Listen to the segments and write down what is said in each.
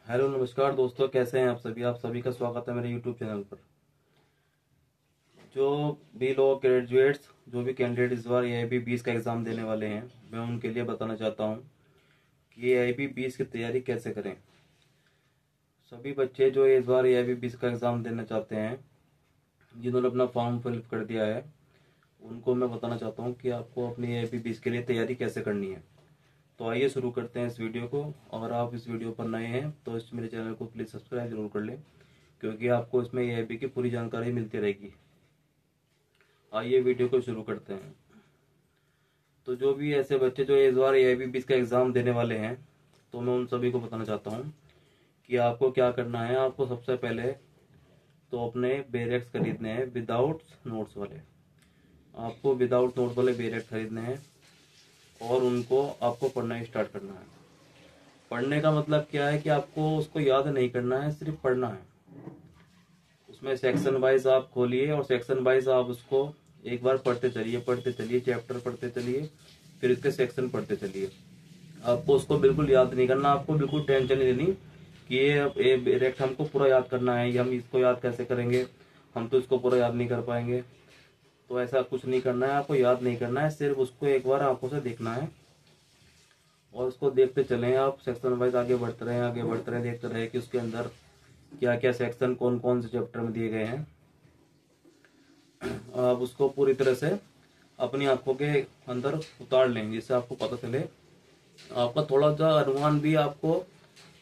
Hello नमस्कार दोस्तों, कैसे हैं आप सभी का स्वागत है मेरे यूट्यूब चैनल पर। जो भी लोग ग्रेजुएट्स, जो भी कैंडिडेट इस बार AIB 20 का एग्ज़ाम देने वाले हैं, मैं उनके लिए बताना चाहता हूं कि AIB 20 की तैयारी कैसे करें। सभी बच्चे जो इस बार AIB 20 का एग्ज़ाम देना चाहते हैं, जिन्होंने अपना फॉर्म फिल कर दिया है, उनको मैं बताना चाहता हूँ कि आपको अपनी AIB 20 के लिए तैयारी कैसे करनी है। तो आइए शुरू करते हैं इस वीडियो को। अगर आप इस वीडियो पर नए हैं तो इस मेरे चैनल को प्लीज़ सब्सक्राइब जरूर कर लें, क्योंकि आपको इसमें AIB की पूरी जानकारी मिलती रहेगी। आइए वीडियो को शुरू करते हैं। तो जो भी ऐसे बच्चे जो इस बार AIB 20 का एग्ज़ाम देने वाले हैं, तो मैं उन सभी को बताना चाहता हूँ कि आपको क्या करना है। आपको सबसे पहले तो अपने बेरेक्स खरीदने हैं विदाउट नोट्स वाले। आपको विदाउट नोट्स वाले बेरेक्स खरीदने हैं और उनको आपको पढ़ना स्टार्ट करना है। पढ़ने का मतलब क्या है कि आपको उसको याद नहीं करना है, सिर्फ पढ़ना है। उसमें सेक्शन वाइज आप खोलिए और सेक्शन वाइज आप उसको एक बार पढ़ते चलिए, चैप्टर पढ़ते चलिए, फिर इसके सेक्शन पढ़ते चलिए। आपको उसको बिल्कुल याद नहीं करना, आपको बिल्कुल टेंशन नहीं लेनी कि ये डायरेक्ट हमको पूरा याद करना है, ये हम इसको याद कैसे करेंगे, हम तो इसको पूरा याद नहीं कर पाएंगे। तो ऐसा कुछ नहीं करना है, आपको याद नहीं करना है, सिर्फ उसको एक बार आंखों से देखना है और उसको देखते चलें। आप सेक्शन वाइज आगे बढ़ते रहे, देखते रहे कि उसके अंदर क्या क्या सेक्शन कौन कौन से चैप्टर में दिए गए हैं। आप उसको पूरी तरह से अपनी आंखों के अंदर उतार लें, जिससे आपको पता चले। आपका थोड़ा सा अनुमान भी आपको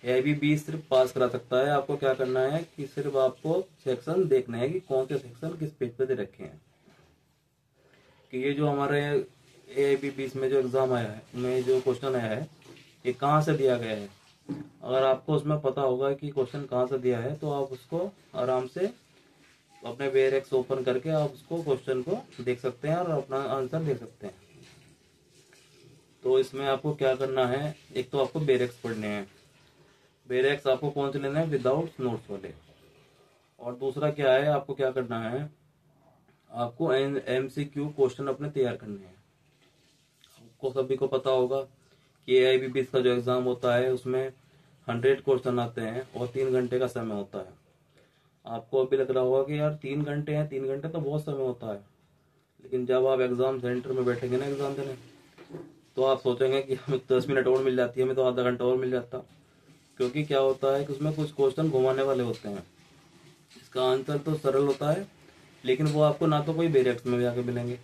AIB 20 सिर्फ पास करा सकता है। आपको क्या करना है कि सिर्फ आपको सेक्शन देखना है कि कौन से सेक्शन किस पेज पे दे रखे हैं। कि ये जो हमारे AIB 20 में जो एग्जाम आया है, में जो क्वेश्चन आया है, ये कहाँ से दिया गया है। अगर आपको उसमें पता होगा कि क्वेश्चन कहाँ से दिया है, तो आप उसको आराम से अपने बेरेक्स ओपन करके आप उसको क्वेश्चन को देख सकते हैं और अपना आंसर दे सकते हैं। तो इसमें आपको क्या करना है, एक तो आपको बेरेक्स पढ़ने हैं। बेरेक्स आपको कौन से लेना है, विदाउट नोट्स वाले। और दूसरा क्या है, आपको क्या करना है, आपको MCQ क्वेश्चन अपने तैयार करने हैं। आपको सभी को पता होगा कि AIB 20 का जो एग्जाम होता है, उसमें 100 क्वेश्चन आते हैं और 3 घंटे का समय होता है। आपको अभी लग रहा होगा कि यार 3 घंटे हैं, 3 घंटे तो बहुत समय होता है। लेकिन जब आप एग्जाम सेंटर में बैठेंगे ना एग्जाम देने, तो आप सोचेंगे कि हमें 10 मिनट और मिल जाती है, हमें तो आधा घंटा और मिल जाता। क्योंकि क्या होता है कि उसमें कुछ क्वेश्चन घुमाने वाले होते हैं। इसका आंसर तो सरल होता है, लेकिन वो आपको ना तो कोई बेरेक्स में जाके मिलेंगे,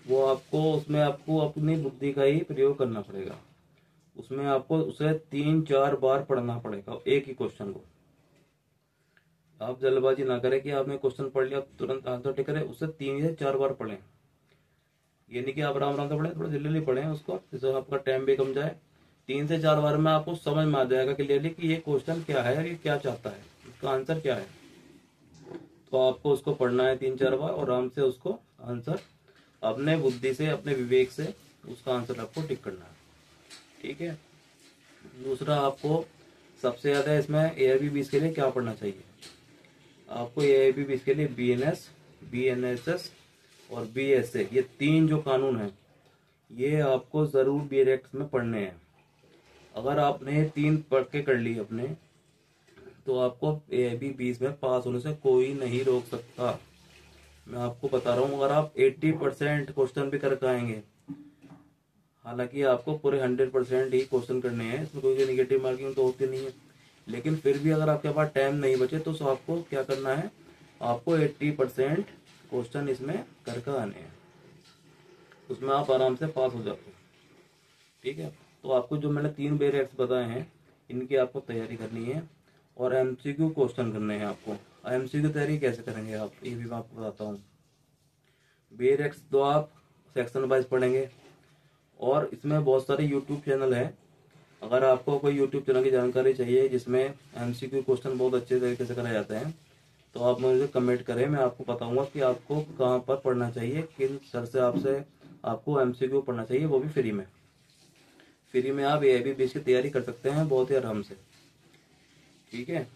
वो आपको उसमें आपको अपनी बुद्धि का ही प्रयोग करना पड़ेगा। उसमें आपको उसे 3-4 बार पढ़ना पड़ेगा एक ही क्वेश्चन को। आप जल्दबाजी ना करें कि आपने क्वेश्चन पढ़ लिया तुरंत आंसर टिक करें, उससे 3 या 4 बार पढ़ें। ये नहीं कि आप आराम आराम से पढ़ें, थोड़ा जल्दी जल्दी पढ़ें उसको, जिससे आपका टाइम भी कम जाए। 3 से 4 बार में आपको समझ में आ जाएगा क्लियरली कि ये क्वेश्चन क्या है और ये क्या चाहता है, इसका आंसर क्या है। तो आपको उसको पढ़ना है 3-4 बार और आराम से उसको आंसर अपने बुद्धि से, अपने विवेक से उसका आंसर आपको टिक करना है। ठीक है। दूसरा, आपको सबसे ज्यादा इसमें AIB 20 के लिए क्या पढ़ना चाहिए। आपको AIB 20 के लिए BNS, BNSS और BSA, ये 3 जो कानून हैं, ये आपको जरूर बेरेक्स में पढ़ने हैं। अगर आपने 3 पढ़ के कर ली अपने, तो आपको AIB 20 में पास होने से कोई नहीं रोक सकता। मैं आपको बता रहा हूँ, अगर आप 80% क्वेश्चन भी करके आएंगे, हालांकि आपको पूरे 100% ही क्वेश्चन करने हैं, इसमें कोई निगेटिव मार्किंग तो होती नहीं है, लेकिन फिर भी अगर आपके पास टाइम नहीं बचे तो आपको क्या करना है, आपको 80% क्वेश्चन इसमें करके आने हैं। उसमें आप आराम से पास हो जाते हैं। ठीक है। तो आपको जो मैंने 3 बेरेक्स बताए हैं, इनकी आपको तैयारी करनी है और MCQ क्वेश्चन करने हैं आपको। MCQ तैयारी कैसे करेंगे आप, ये भी मैं आपको बताता हूँ। बेरेक्स तो आप सेक्शन वाइज पढ़ेंगे और इसमें बहुत सारे यूट्यूब चैनल हैं। अगर आपको कोई यूट्यूब चैनल की जानकारी चाहिए जिसमें MCQ क्वेश्चन बहुत अच्छे तरीके से कराए जाते हैं, तो आप मुझे कमेंट करें, मैं आपको बताऊंगा कि आपको कहाँ पर पढ़ना चाहिए, किन सर से आपसे आपको MCQ पढ़ना चाहिए, वो भी फ्री में। फ्री में आप AIB 20 की तैयारी कर सकते हैं बहुत ही आराम से। ठीक है।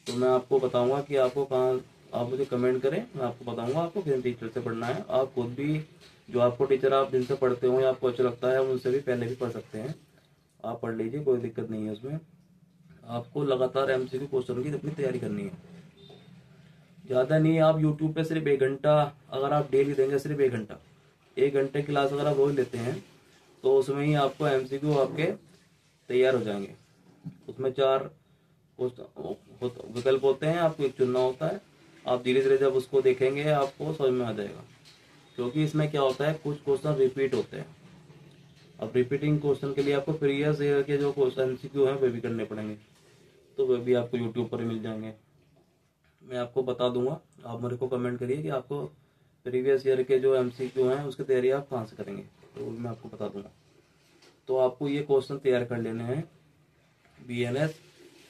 तो मैं आपको बताऊंगा कि आपको कहाँ, आप मुझे कमेंट करें, मैं आपको बताऊंगा आपको किन टीचर से पढ़ना है। आप खुद भी, जो आपको टीचर आप जिनसे पढ़ते हो या आपको अच्छा लगता है, उनसे भी पहले भी पढ़ सकते हैं। आप पढ़ लीजिए, कोई दिक्कत नहीं है उसमें। आपको लगातार एमसीक्यू क्वेश्चन की अपनी तैयारी करनी है। ज़्यादा नहीं, आप यूट्यूब पे सिर्फ 1 घंटा अगर आप डेली देंगे, सिर्फ 1 घंटा, 1 घंटे क्लास अगर आप रोज लेते हैं तो उसमें ही आपको एमसीक्यू आपके तैयार हो जाएंगे। उसमें 4 विकल्प होते हैं, आपको एक चुनना होता है। आप धीरे धीरे जब उसको देखेंगे आपको समझ में आ जाएगा, क्योंकि इसमें क्या होता है, कुछ क्वेश्चन रिपीट होते हैं। अब रिपीटिंग क्वेश्चन के लिए आपको प्रीवियस ईयर के जो क्वेश्चन एमसीक्यू हैं वे भी करने पड़ेंगे, तो वे भी आपको यूट्यूब पर ही मिल जाएंगे। मैं आपको बता दूंगा, आप मेरे को कमेंट करिए कि आपको प्रीवियस ईयर के जो एमसीक्यू हैं उसकी तैयारी आप कहाँ से करेंगे, तो वो भी मैं आपको बता दूंगा। तो आपको ये क्वेश्चन तैयार कर लेने हैं बीएनएस,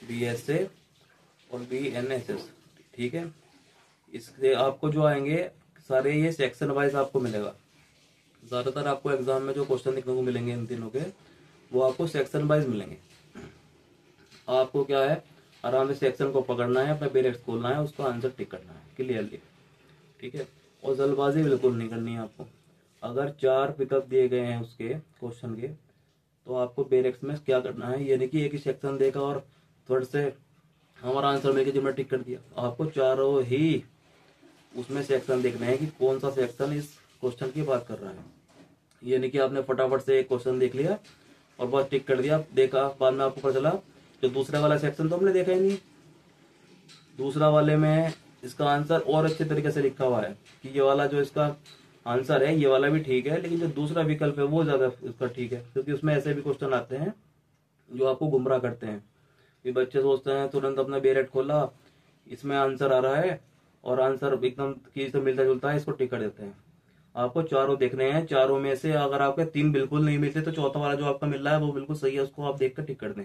बीएसए और बीएनएसएस, ठीक है। इससे आपको जो आएंगे सारे ये सेक्शन वाइज आपको मिलेगा। ज़्यादातर आपको एग्जाम में जो क्वेश्चन देखने को मिलेंगे इन तीनों के, वो आपको सेक्शन वाइज मिलेंगे। आपको क्या है, आराम से सेक्शन को पकड़ना है, अपना पेरेक्स खोलना है, उसका आंसर टिक करना है क्लियरली, ठीक है। और जल्दबाजी बिल्कुल नहीं करनी है आपको। अगर 4 विकल्प दिए गए हैं उसके क्वेश्चन के, तो आपको पेरेक्स में क्या करना है, ये नहीं कि एक ही सेक्शन देखा और थोड़े से हमारा आंसर मिलकर जो मैं टिक कर दिया। आपको चारों ही उसमें सेक्शन देखना है कि कौन सा सेक्शन इस क्वेश्चन की बात कर रहा है। ये नहीं कि आपने फटाफट से एक क्वेश्चन देख लिया और बस टिक कर दिया, देखा बाद में आपको पता चला जो दूसरे वाला सेक्शन तो हमने देखा ही नहीं, दूसरा वाले में इसका आंसर और अच्छे तरीके से लिखा हुआ है कि ये वाला जो इसका आंसर है ये वाला भी ठीक है, लेकिन जो दूसरा विकल्प है वो ज्यादा इसका ठीक है। क्योंकि उसमें ऐसे भी क्वेश्चन आते हैं जो आपको गुमराह करते हैं कि बच्चे सोचते हैं तुरंत अपना बेरेट खोला, इसमें आंसर आ रहा है और आंसर एकदम की से मिलता जुलता है, इसको टिक कर देते हैं। आपको चारों देखने हैं, चारों में से अगर आपके 3 बिल्कुल नहीं मिलते तो चौथा वाला जो आपका मिल रहा है वो बिल्कुल सही है, उसको आप देख कर टिक कर दें।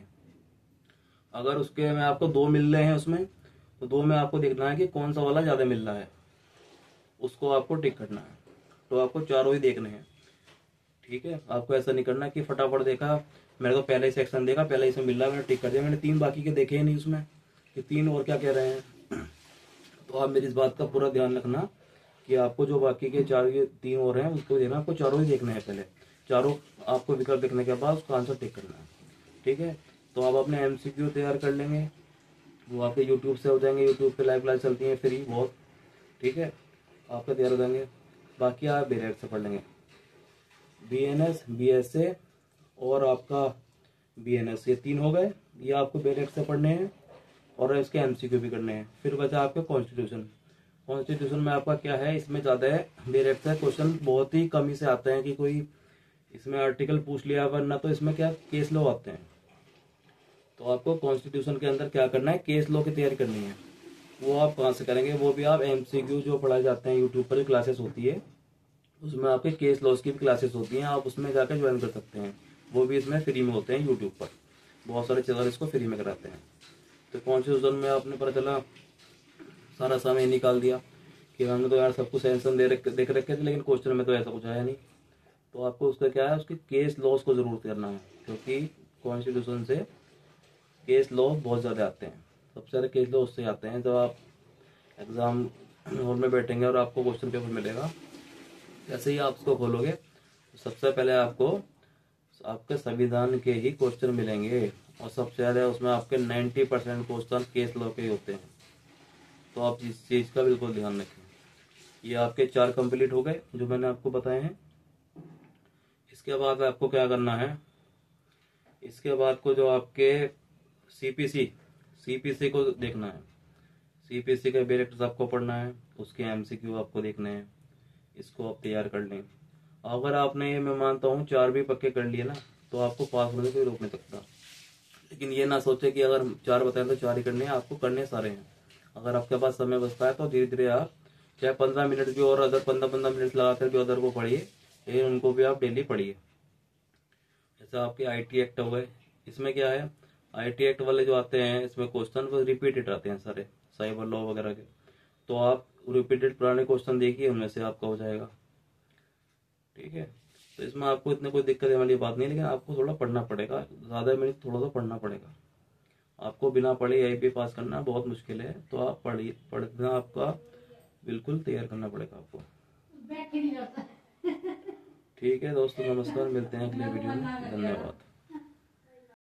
अगर उसके में आपको 2 मिल रहे हैं उसमें, तो 2 में आपको देखना है कि कौन सा वाला ज्यादा मिल रहा है, उसको आपको टिक करना है। तो आपको चारों ही देखने हैं, ठीक है। आपको ऐसा नहीं करना कि फटाफट देखा, मेरे को पहले ही सेक्शन देखा, पहले ही से मिल रहा है, मैंने टिक कर दिया, मैंने 3 बाकी के देखे ही नहीं उसमें कि 3 और क्या कह रहे हैं। तो आप मेरी इस बात का पूरा ध्यान रखना कि आपको जो बाकी के 3 और हैं उसको देखना, आपको चारों ही देखने हैं। पहले चारों आपको विकल्प देखने के बाद उसका आंसर टिक करना है, ठीक है। तो आप अपने एमसीक्यू तैयार कर लेंगे, वो आपके यूट्यूब से हो जाएंगे, यूट्यूब पे लाइव क्लास चलती है फ्री बहुत, ठीक है, आपका तैयार हो जाएंगे। बाकी आप बेरेट से पढ़ लेंगे, बीएनएस, बीएसए और आपका बीएनएस, ये 3 हो गए, ये आपको बेरेट से पढ़ने हैं और इसके एमसीक्यू भी करने हैं। फिर बचा आपके कॉन्स्टिट्यूशन। कॉन्स्टिट्यूशन में आपका क्या है, इसमें ज्यादा है बेरेट से क्वेश्चन बहुत ही कम ही से आते हैं कि कोई इसमें आर्टिकल पूछ लिया, वरना तो इसमें क्या केस लॉ आते हैं। तो आपको कॉन्स्टिट्यूशन के अंदर क्या करना है, केस लॉ की तैयारी करनी है। वो आप कहाँ से करेंगे, वो भी आप एमसीक्यू जो पढ़ाए जाते हैं यूट्यूब पर क्लासेस होती है, उसमें आपके केस लॉस की भी क्लासेस होती हैं, आप उसमें जाकर ज्वाइन कर सकते हैं। वो भी इसमें फ्री में होते हैं यूट्यूब पर, बहुत सारे चैनल इसको फ्री में कराते हैं। तो कॉन्स्टिट्यूशन में आपने पता चला सारा समय निकाल दिया कि हमने तो यार सब कुछ सेंसन देख रखे थे, लेकिन क्वेश्चन में तो ऐसा कुछ आया नहीं। तो आपको उसका क्या है, उसके केस लॉस को जरूर करना है, क्योंकि कॉन्स्टिट्यूशन से केस लॉ बहुत ज़्यादा आते हैं। सबसे ज़्यादा केस लॉ उससे आते हैं जब आप एग्जाम हॉल में बैठेंगे और आपको क्वेश्चन पेपर मिलेगा, जैसे ही आप उसको खोलोगे तो सबसे पहले आपको आपके संविधान के ही क्वेश्चन मिलेंगे, और सबसे ज़्यादा उसमें आपके 90% क्वेश्चन केस लॉ के ही होते हैं। तो आप इस चीज़ का बिल्कुल ध्यान रखें। ये आपके 4 कंप्लीट हो गए जो मैंने आपको बताए हैं। इसके बाद आपको क्या करना है, इसके बाद को जो आपके सीपीसी को देखना है। सीपीसी के बेरेक्टर्स आपको पढ़ना है, उसके एमसीक्यू आपको देखने हैं, इसको आप तैयार कर लें। अगर आपने ये, मैं मानता हूँ, 4 भी पक्के कर लिए ना, तो आपको पास होने से कोई रोक नहीं सकता। लेकिन ये ना सोचे कि अगर 4 बताएं तो 4 ही करने हैं, आपको करने सारे हैं। अगर आपके पास समय बचता है तो धीरे धीरे आप चाहे 15 मिनट भी और अदर 15-15 मिनट लगाकर भी अदर को पढ़िए, लेकिन उनको भी आप डेली पढ़िए। जैसे आपके आईटी एक्ट हो गए, इसमें क्या है, आईटी एक्ट वाले जो आते हैं इसमें क्वेश्चन वो रिपीटेड आते हैं सारे, साइबर लॉ वगैरह के। तो आप रिपीटेड पुराने क्वेश्चन देखिए, उनमें से आपका हो जाएगा, ठीक है। तो इसमें आपको इतने कोई दिक्कत वाली बात नहीं, लेकिन आपको थोड़ा पढ़ना पड़ेगा, ज्यादा मिनट थोड़ा सा पढ़ना पड़ेगा। आपको बिना पढ़े आईपी पास करना बहुत मुश्किल है, तो आप पढ़िए, पढ़ना आपका बिल्कुल तैयार करना पड़ेगा आपको। ठीक है दोस्तों, नमस्कार, मिलते हैं अगले वीडियो में, धन्यवाद।